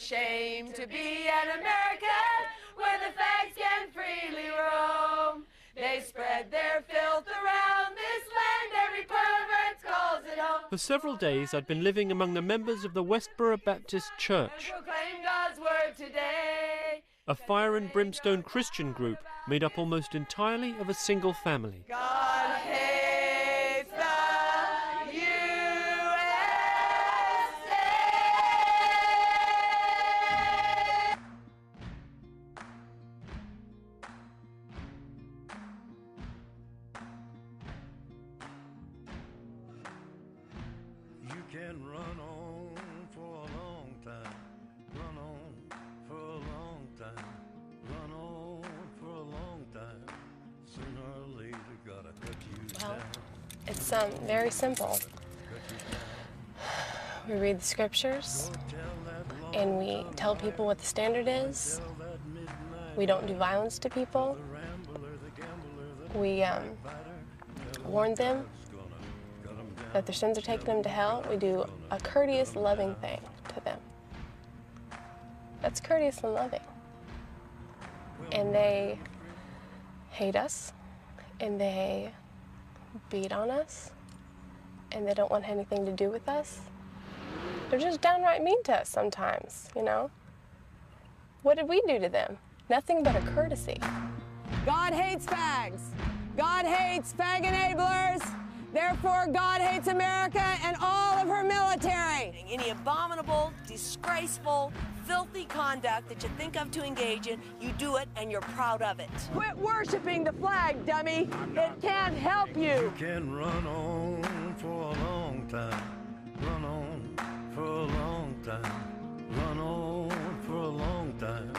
Shame to be an American where the fags can freely roam. They spread their filth around this land, every pervert calls it home. For several days I'd been living among the members of the Westboro Baptist Church, Proclaim God's word today. a fire and brimstone Christian group made up almost entirely of a single family. God hates the USA. You can run on for a long time, run on for a long time, run on for a long time. Sooner or later, gotta cut you down. It's very simple. We read the scriptures, and we tell people what the standard is. We don't do violence to people. We warn them that their sins are taking them to hell. We do a courteous, loving thing to them. That's courteous and loving. And they hate us, and they beat on us, and they don't want anything to do with us. They're just downright mean to us sometimes, you know? What did we do to them? Nothing but a courtesy. God hates fags. God hates fag enablers. Therefore, God hates America and all of her military. Any abominable, disgraceful, filthy conduct that you think of to engage in, you do it and you're proud of it. Quit worshiping the flag, dummy. It can't help you. You can run on for a long time, run on for a long time, run on for a long time.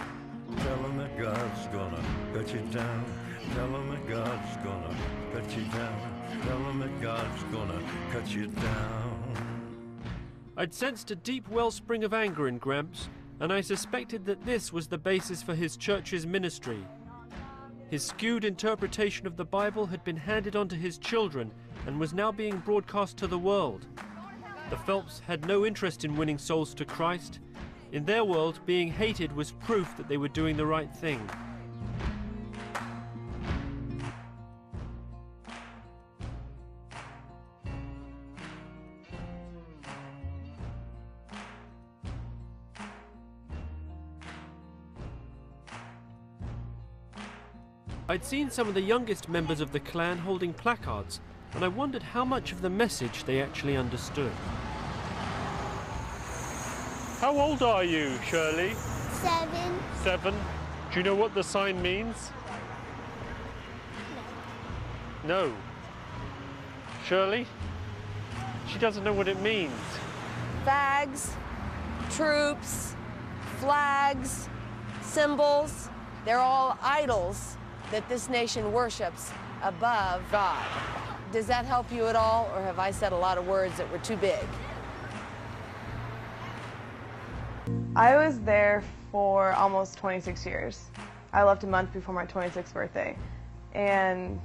Tell them that God's gonna cut you down. Tell them that God's gonna cut you down. Tell them that God's gonna cut you down. I'd sensed a deep wellspring of anger in Gramps, and I suspected that this was the basis for his church's ministry. His skewed interpretation of the Bible had been handed on to his children and was now being broadcast to the world. The Phelps had no interest in winning souls to Christ. In their world, being hated was proof that they were doing the right thing. I'd seen some of the youngest members of the clan holding placards, and I wondered how much of the message they actually understood. How old are you, Shirley? 7. 7. Do you know what the sign means? No. Shirley? She doesn't know what it means. Fags, troops, flags, symbols, they're all idols that this nation worships above God. Does that help you at all, or have I said a lot of words that were too big? I was there for almost 26 years. I left a month before my 26th birthday. And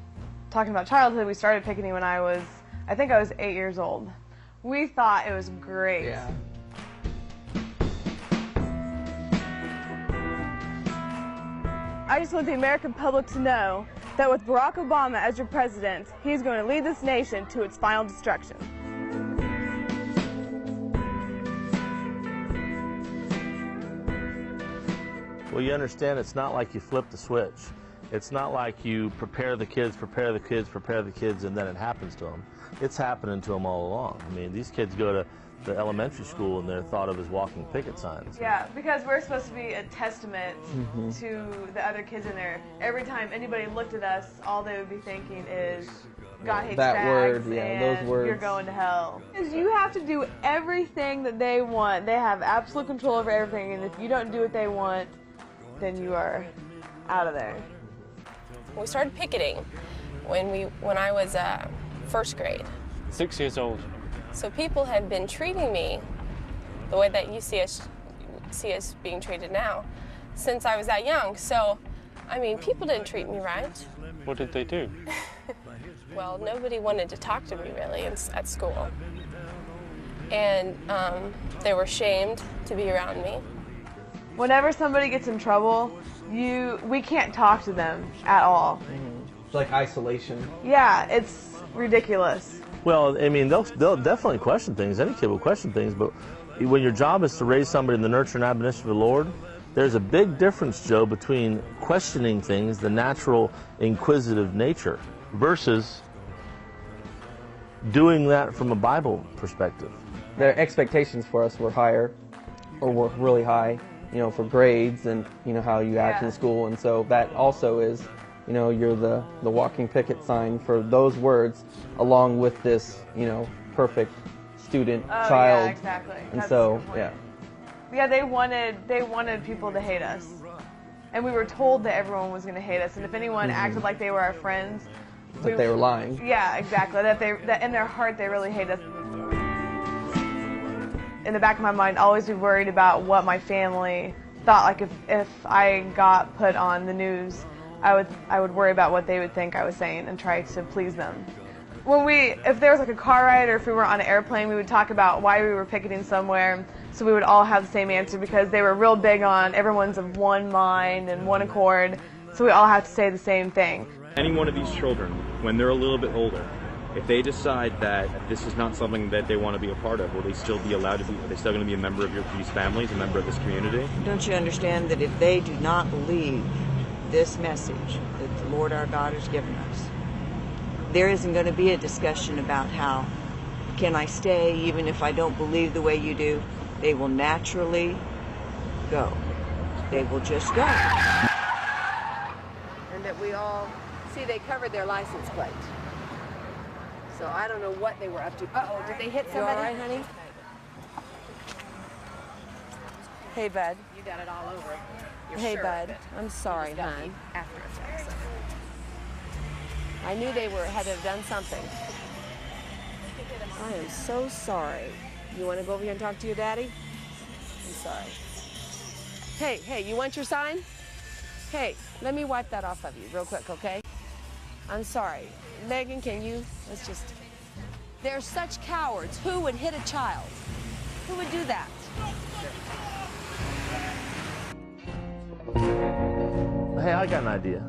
talking about childhood, we started picketing when I think I was 8 years old. We thought it was great. Yeah. I just want the American public to know that with Barack Obama as your president, he's going to lead this nation to its final destruction. Well, you understand it's not like you flip the switch. It's not like you prepare the kids, and then it happens to them. It's happening to them all along. I mean, these kids go to the elementary school and they're thought of as walking picket signs. Yeah, because we're supposed to be a testament to the other kids in there. Every time anybody looked at us, all they would be thinking is, God hates that fags, word, yeah, and those words. you're going to hell. Because you have to do everything that they want. They have absolute control over everything, and if you don't do what they want, then you are out of there. We started picketing when I was first grade. 6 years old. So people have been treating me the way that you see us being treated now since I was that young. So, I mean, people didn't treat me right. What did they do? Well, nobody wanted to talk to me really at school. And they were ashamed to be around me. Whenever somebody gets in trouble, we can't talk to them at all. It's like isolation. Yeah, it's ridiculous. Well, I mean, they'll definitely question things. Any kid will question things, but when your job is to raise somebody in the nurture and admonition of the Lord, there's a big difference, Joe, between questioning things, the natural inquisitive nature, versus doing that from a Bible perspective. Their expectations for us were higher, or were really high, for grades and, how you act in school. And so that also is, you're the walking picket sign for those words, along with this, perfect student, child. Yeah, exactly. And That's so, yeah. Yeah, they wanted people to hate us. And we were told that everyone was going to hate us. And if anyone acted like they were our friends, That they were lying. Yeah, exactly. That in their heart they really hate us. In the back of my mind, I always be worried about what my family thought. Like if I got put on the news, I would worry about what they would think I was saying and try to please them. If there was like a car ride or if we were on an airplane, we would talk about why we were picketing somewhere, so we would all have the same answer because they were real big on everyone's of one mind and one accord, so we all have to say the same thing. Any one of these children, when they're a little bit older, if they decide that this is not something that they want to be a part of, will they still be allowed to be, are they still going to be a member of these families, a member of this community? Don't you understand that if they do not believe this message that the Lord our God has given us, there isn't going to be a discussion about how can I stay even if I don't believe the way you do. They will naturally go. They will just go. And that we all, see, they covered their license plate. So I don't know what they were up to. Uh-oh, did they hit somebody? You all right, honey? Hey, bud. You got it all over your Hey, shirt, bud. but I'm sorry, it's got hon. the after effects of it. I knew they had to have done something. I am so sorry. You want to go over here and talk to your daddy? I'm sorry. Hey, you want your sign? Hey, let me wipe that off of you real quick, okay? I'm sorry. Megan, can you? Let's just... They're such cowards. Who would hit a child? Who would do that? Hey, I got an idea.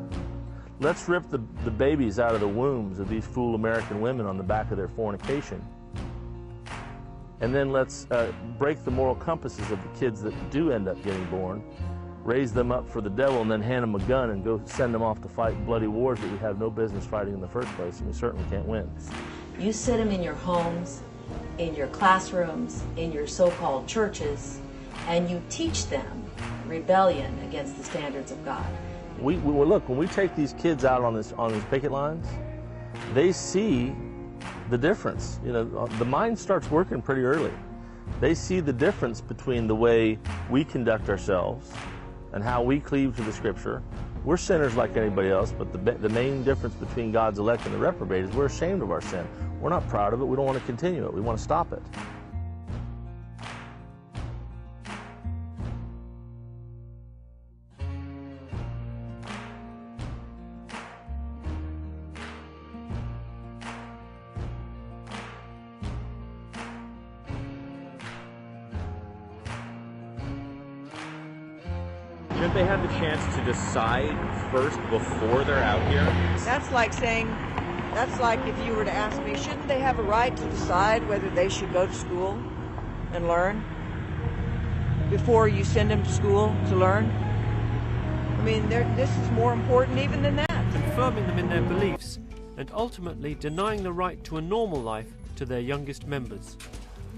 Let's rip the babies out of the wombs of these fool American women on the back of their fornication. And then let's break the moral compasses of the kids that do end up getting born, raise them up for the devil, and then hand them a gun and go send them off to fight bloody wars that we have no business fighting in the first place, and we certainly can't win. You sit them in your homes, in your classrooms, in your so-called churches, and you teach them rebellion against the standards of God. Look, when we take these kids out on these picket lines, they see the difference. The mind starts working pretty early. They see the difference between the way we conduct ourselves and how we cleave to the Scripture. We're sinners like anybody else, but the main difference between God's elect and the reprobate is we're ashamed of our sin. We're not proud of it. We don't want to continue it. We want to stop it. Shouldn't they have the chance to decide first before they're out here? That's like saying, that's like if you were to ask me, shouldn't they have a right to decide whether they should go to school and learn before you send them to school to learn? I mean, this is more important even than that. Confirming them in their beliefs and ultimately denying the right to a normal life to their youngest members.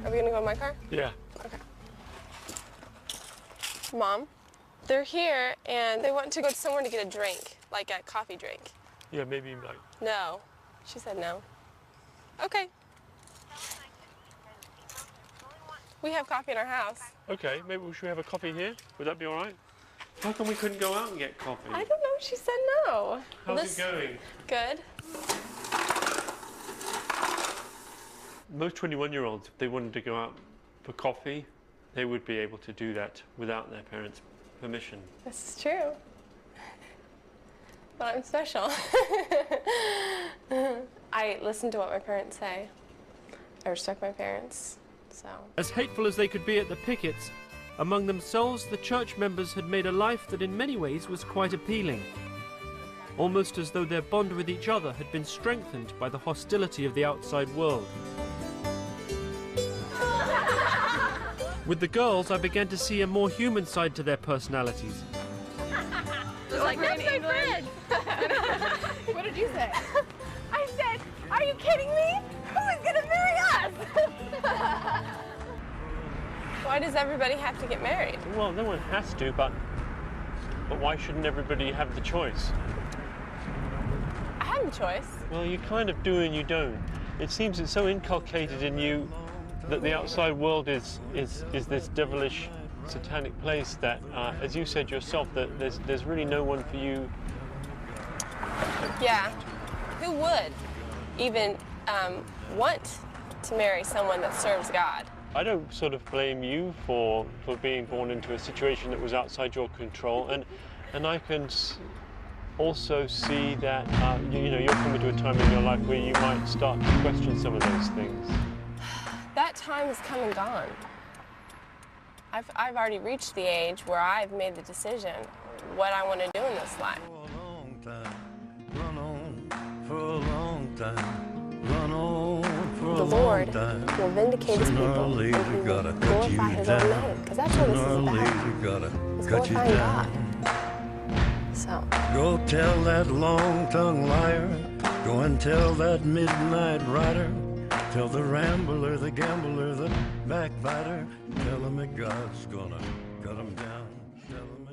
Are we gonna go in my car? Yeah. Okay. Mom, they're here and they want to go somewhere to get a drink, like a coffee drink. Yeah, maybe like... No. She said no. Okay. We have coffee in our house. Okay, maybe we should have a coffee here. Would that be all right? How come we couldn't go out and get coffee? I don't know. She said no. How's it going? Good. Most 21-year-olds, if they wanted to go out for coffee, they would be able to do that without their parents' permission. This is true. But I'm special. I listen to what my parents say. I respect my parents, so. As hateful as they could be at the pickets, Among themselves, the church members had made a life that in many ways was quite appealing, almost as though their bond with each other had been strengthened by the hostility of the outside world. With the girls, I began to see a more human side to their personalities. Just like that's my friend. What did you say? I said, "Are you kidding me? Who is gonna marry us?" Why does everybody have to get married? Well, no one has to, but why shouldn't everybody have the choice? I have the choice. Well, you kind of do and you don't. It seems it's so inculcated in you that the outside world is this devilish, satanic place that, as you said yourself, that there's really no one for you. Yeah. Who would even want to marry someone that serves God? I don't sort of blame you for being born into a situation that was outside your control, and I can also see that you know, you're coming to a time in your life where you might start to question some of those things. That time has come and gone. I've already reached the age where I've made the decision what I want to do in this life. For a long time, run on for a long time, run on for a The long Lord time. will vindicate His Sooner or people, later, and He will gotta cut glorify you His own down. name, because that's what this is Sooner or about. later, gotta It's cut you glorifying down. God. So, Go tell that long-tongued liar, go and tell that midnight rider, tell the rambler, the gambler, the backbiter, tell him that God's gonna cut him down. Tell him